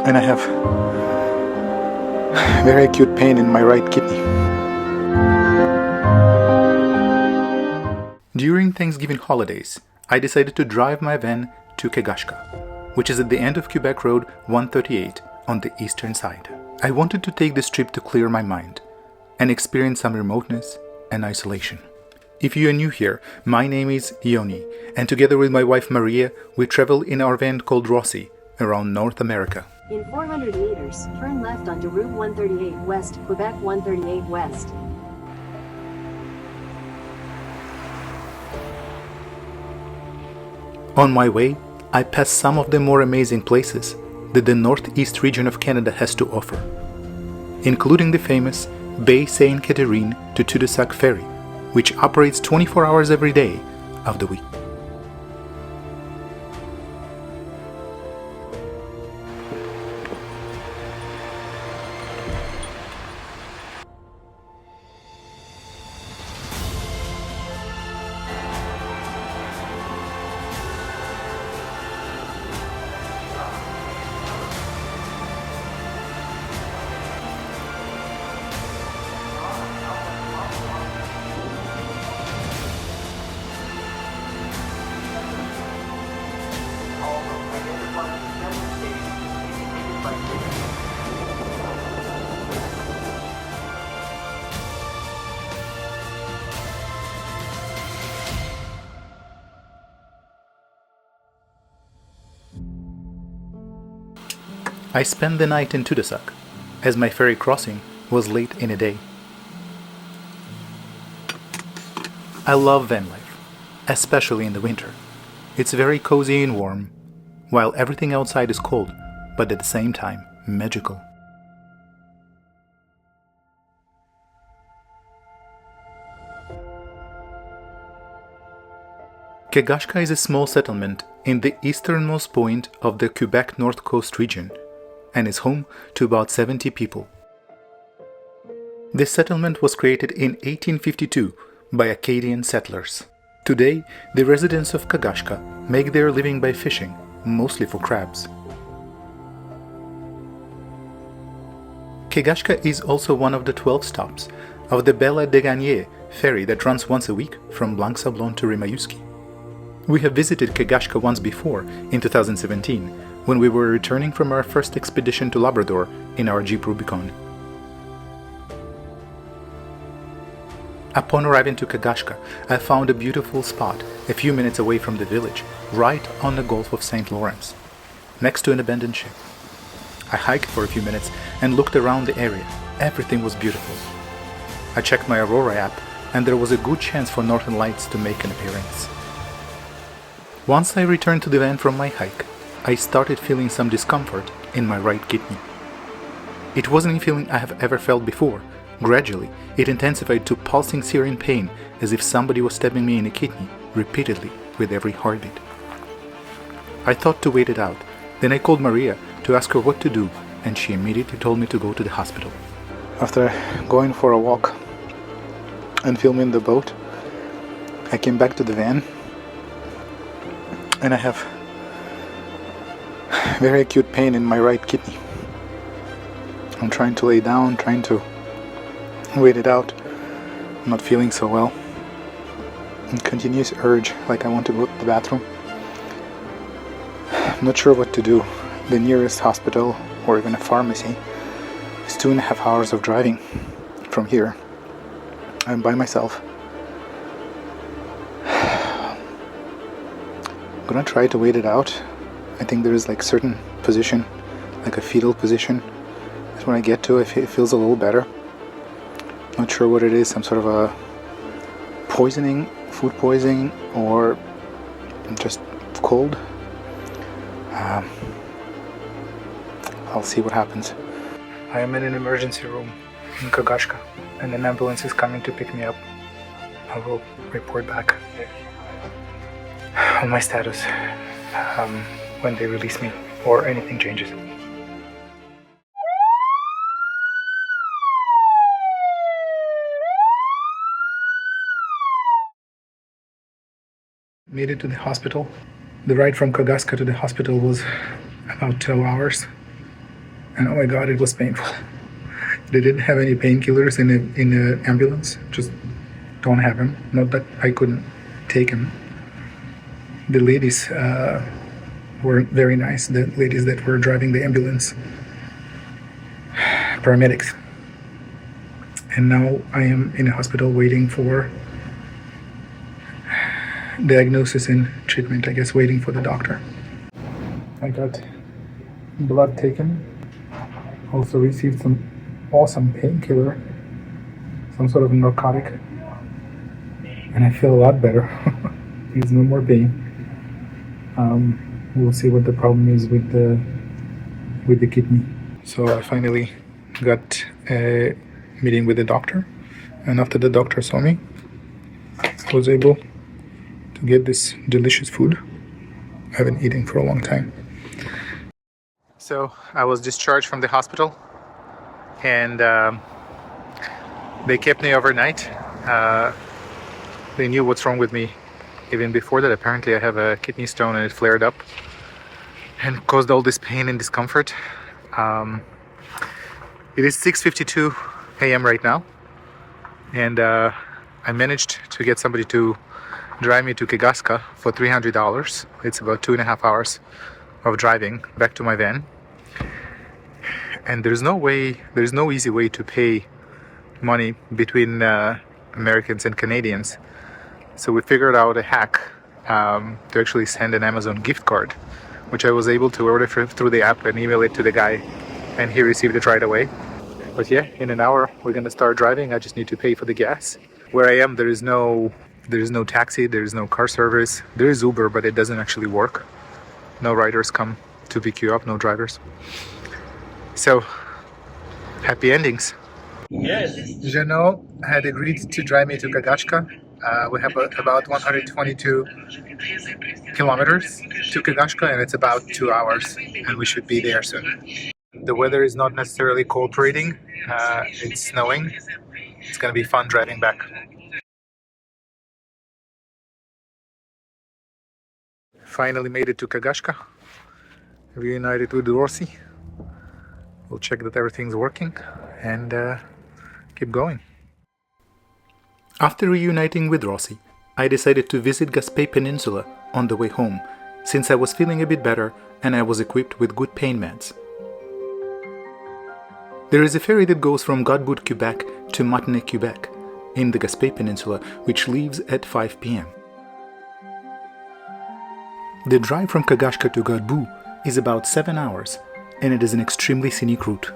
and I have very acute pain in my right kidney. During Thanksgiving holidays, I decided to drive my van to Kegashka, which is at the end of Quebec Road 138 on the eastern side. I wanted to take this trip to clear my mind and experience some remoteness and isolation. If you are new here, my name is Yoni, and together with my wife Maria, we travel in our van called Rossi around North America. In 400 meters, turn left onto Route 138 West, Quebec 138 West. On my way, I pass some of the more amazing places that the northeast region of Canada has to offer, including the famous Baie-Sainte-Catherine to Tadoussac Ferry, which operates 24 hours every day of the week. I spent the night in Tadoussac, as my ferry crossing was late in the day. I love van life, especially in the winter. It's very cozy and warm, while everything outside is cold, but at the same time magical. Kegashka is a small settlement in the easternmost point of the Quebec North Coast region, and is home to about 70 people. This settlement was created in 1852 by Acadian settlers. Today, the residents of Kegashka make their living by fishing, mostly for crabs. Kegashka is also one of the 12 stops of the Belle-de-Gagne ferry that runs once a week from Blanc-Sablon to Rimouski. We have visited Kegashka once before, in 2017, when we were returning from our first expedition to Labrador in our Jeep Rubicon. Upon arriving to Kegashka, I found a beautiful spot a few minutes away from the village, right on the Gulf of St. Lawrence, next to an abandoned ship. I hiked for a few minutes and looked around the area. Everything was beautiful. I checked my Aurora app, and there was a good chance for northern lights to make an appearance. Once I returned to the van from my hike, I started feeling some discomfort in my right kidney. It wasn't a feeling I have ever felt before. Gradually, it intensified to pulsing searing pain, as if somebody was stabbing me in the kidney repeatedly with every heartbeat. I thought to wait it out. Then I called Maria to ask her what to do, and she immediately told me to go to the hospital. After going for a walk and filming the boat, I came back to the van, and I have very acute pain in my right kidney. I'm trying to lay down, trying to wait it out. I'm not feeling so well. And continuous urge, like I want to go to the bathroom. I'm not sure what to do. The nearest hospital, or even a pharmacy, is 2.5 hours of driving from here. I'm by myself. I'm gonna try to wait it out. I think there is like certain position, like a fetal position. That's when I get to, it feels a little better. Not sure what it is, some sort of a poisoning, food poisoning, or just cold. I'll see what happens. I am in an emergency room in Kegashka, and an ambulance is coming to pick me up. I will report back on my status when they release me or anything changes. Made it to the hospital. The ride from Kegashka to the hospital was about 2 hours. and oh my god, it was painful. They didn't have any painkillers in the ambulance. Just don't have them. Not that I couldn't take them. The ladies were very nice. The ladies that were driving the ambulance, paramedics. And now I am in a hospital waiting for diagnosis and treatment. I guess waiting for the doctor. I got blood taken. Also received some awesome painkiller, some sort of narcotic, and I feel a lot better. There's no more pain. We'll see what the problem is with the kidney. So I finally got a meeting with the doctor, and after the doctor saw me, I was able to get this delicious food I haven't eaten for a long time. So I was discharged from the hospital, and they kept me overnight. They knew what's wrong with me even before that. Apparently I have a kidney stone and it flared up and caused all this pain and discomfort. It is 6:52 a.m. right now, and I managed to get somebody to drive me to Kegashka for $300. It's about 2.5 hours of driving back to my van. And there's no easy way to pay money between Americans and Canadians. So we figured out a hack to actually send an Amazon gift card, which I was able to order through the app and email it to the guy, and he received it right away. But yeah, in an hour we're gonna start driving. I just need to pay for the gas. Where I am, there is no taxi, there is no car service. There is Uber, but it doesn't actually work. No riders come to pick you up, no drivers. So, happy endings. Yes. Jeannot had agreed to drive me to Kegashka. We have about 122 kilometers to Kegashka, and it's about 2 hours, and we should be there soon. The weather is not necessarily cooperating. It's snowing. It's gonna be fun driving back. Finally made it to Kegashka. Reunited with Rossi. We'll check that everything's working and keep going. After reuniting with Rossi, I decided to visit Gaspé Peninsula on the way home, since I was feeling a bit better and I was equipped with good pain meds. There is a ferry that goes from Godbout, Quebec to Martinique, Quebec, in the Gaspé Peninsula, which leaves at 5 p.m. The drive from Kegashka to Godbout is about 7 hours, and it is an extremely scenic route.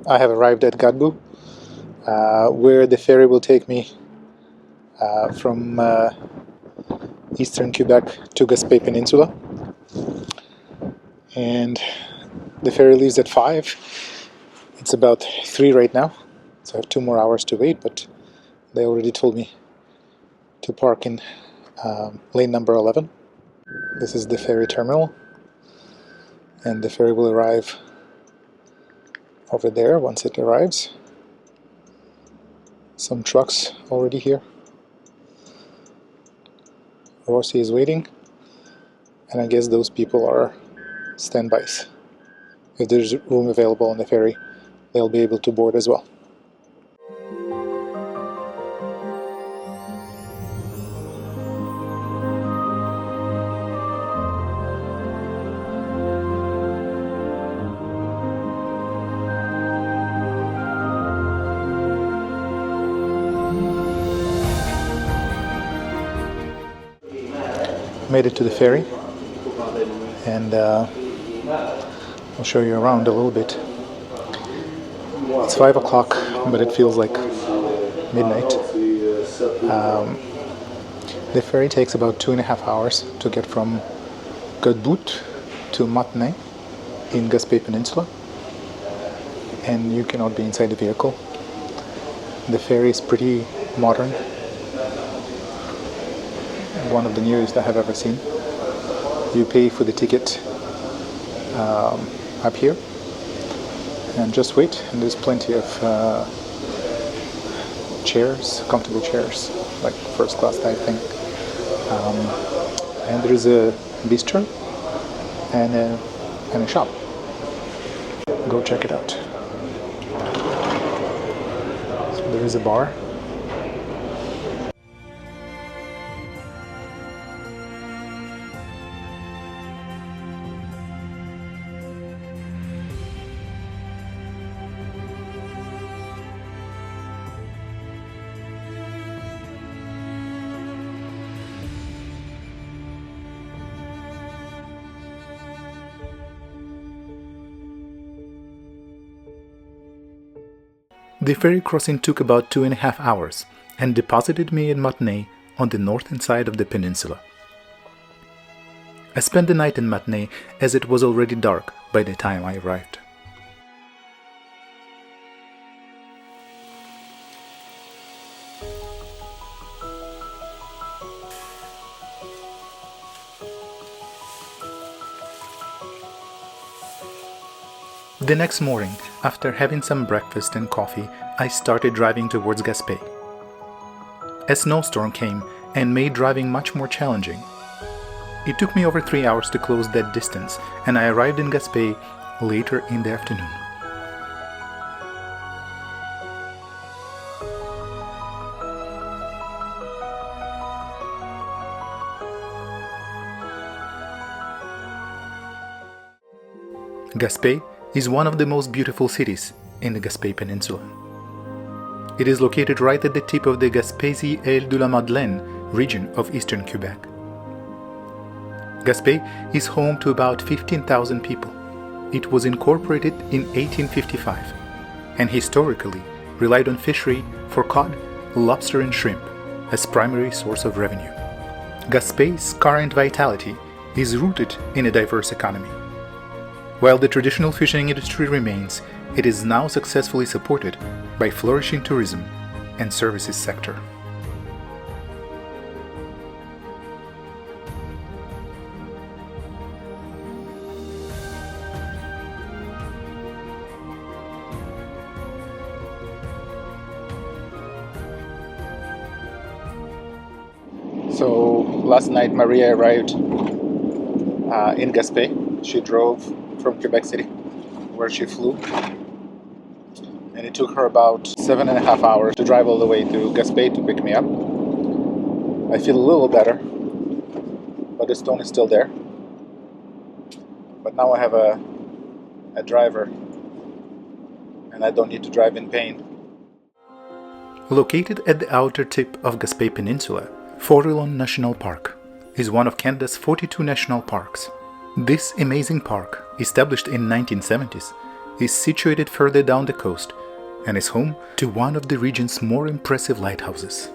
I have arrived at Godbout, where the ferry will take me from eastern Quebec to Gaspé Peninsula. And the ferry leaves at 5. It's about 3 right now, so I have 2 more hours to wait, but they already told me to park in lane number 11. This is the ferry terminal, and the ferry will arrive over there once it arrives. Some trucks already here. Rossi is waiting, and I guess those people are standbys. If there's room available on the ferry, they'll be able to board as well. Made it to the ferry, and I'll show you around a little bit. It's 5 o'clock, but it feels like midnight. The ferry takes about 2.5 hours to get from Godbout to Matane in Gaspé Peninsula, and you cannot be inside the vehicle. The ferry is pretty modern, one of the newest I have ever seen. You pay for the ticket up here and just wait, and there's plenty of chairs, comfortable chairs, like first class type thing. And there's a bistro and a shop. Go check it out. So there is a bar. The ferry crossing took about 2.5 hours and deposited me in Matane on the northern side of the peninsula. I spent the night in Matane as it was already dark by the time I arrived. The next morning, after having some breakfast and coffee, I started driving towards Gaspé. A snowstorm came and made driving much more challenging. It took me over 3 hours to close that distance, and I arrived in Gaspé later in the afternoon. Gaspé is one of the most beautiful cities in the Gaspé Peninsula. It is located right at the tip of the Gaspésie-Île-de-la-Madeleine region of eastern Quebec. Gaspé is home to about 15,000 people. It was incorporated in 1855 and historically relied on fishery for cod, lobster and shrimp as primary source of revenue. Gaspé's current vitality is rooted in a diverse economy. While the traditional fishing industry remains, it is now successfully supported by flourishing tourism and services sector. So last night Maria arrived in Gaspé. She drove from Quebec City, where she flew, and it took her about 7.5 hours to drive all the way to Gaspé to pick me up. I feel a little better, but the stone is still there. But now I have a driver, and I don't need to drive in pain. Located at the outer tip of Gaspé Peninsula, Forillon National Park is one of Canada's 42 national parks. This amazing park, established in 1970s, is situated further down the coast and is home to one of the region's more impressive lighthouses.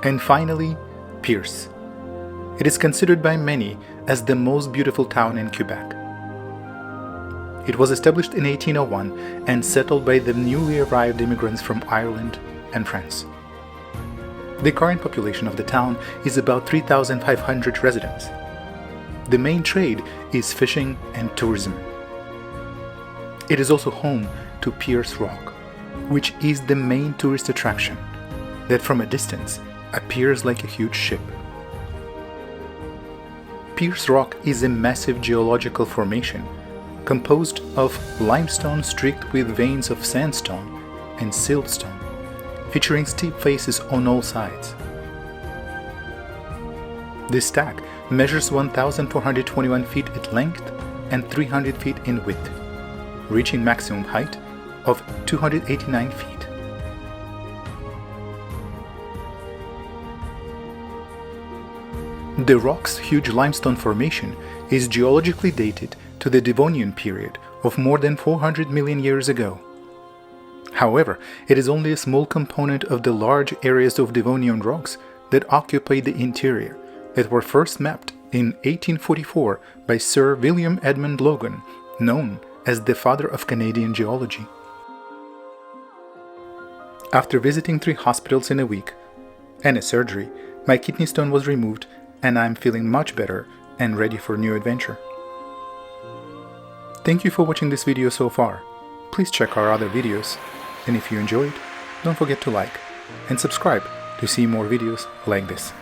And finally, Percé. It is considered by many as the most beautiful town in Quebec. It was established in 1801 and settled by the newly arrived immigrants from Ireland and France. The current population of the town is about 3,500 residents. The main trade is fishing and tourism. It is also home to Percé Rock, which is the main tourist attraction that from a distance appears like a huge ship. Percé Rock is a massive geological formation composed of limestone streaked with veins of sandstone and siltstone, featuring steep faces on all sides. This stack measures 1,421 feet in length and 300 feet in width, reaching maximum height of 289 feet. The rock's huge limestone formation is geologically dated to the Devonian period of more than 400 million years ago. However, it is only a small component of the large areas of Devonian rocks that occupy the interior that were first mapped in 1844 by Sir William Edmund Logan, known as the father of Canadian geology. After visiting 3 hospitals in a week and a surgery, my kidney stone was removed and I'm feeling much better and ready for a new adventure. Thank you for watching this video so far. Please check our other videos, and if you enjoyed, don't forget to like and subscribe to see more videos like this.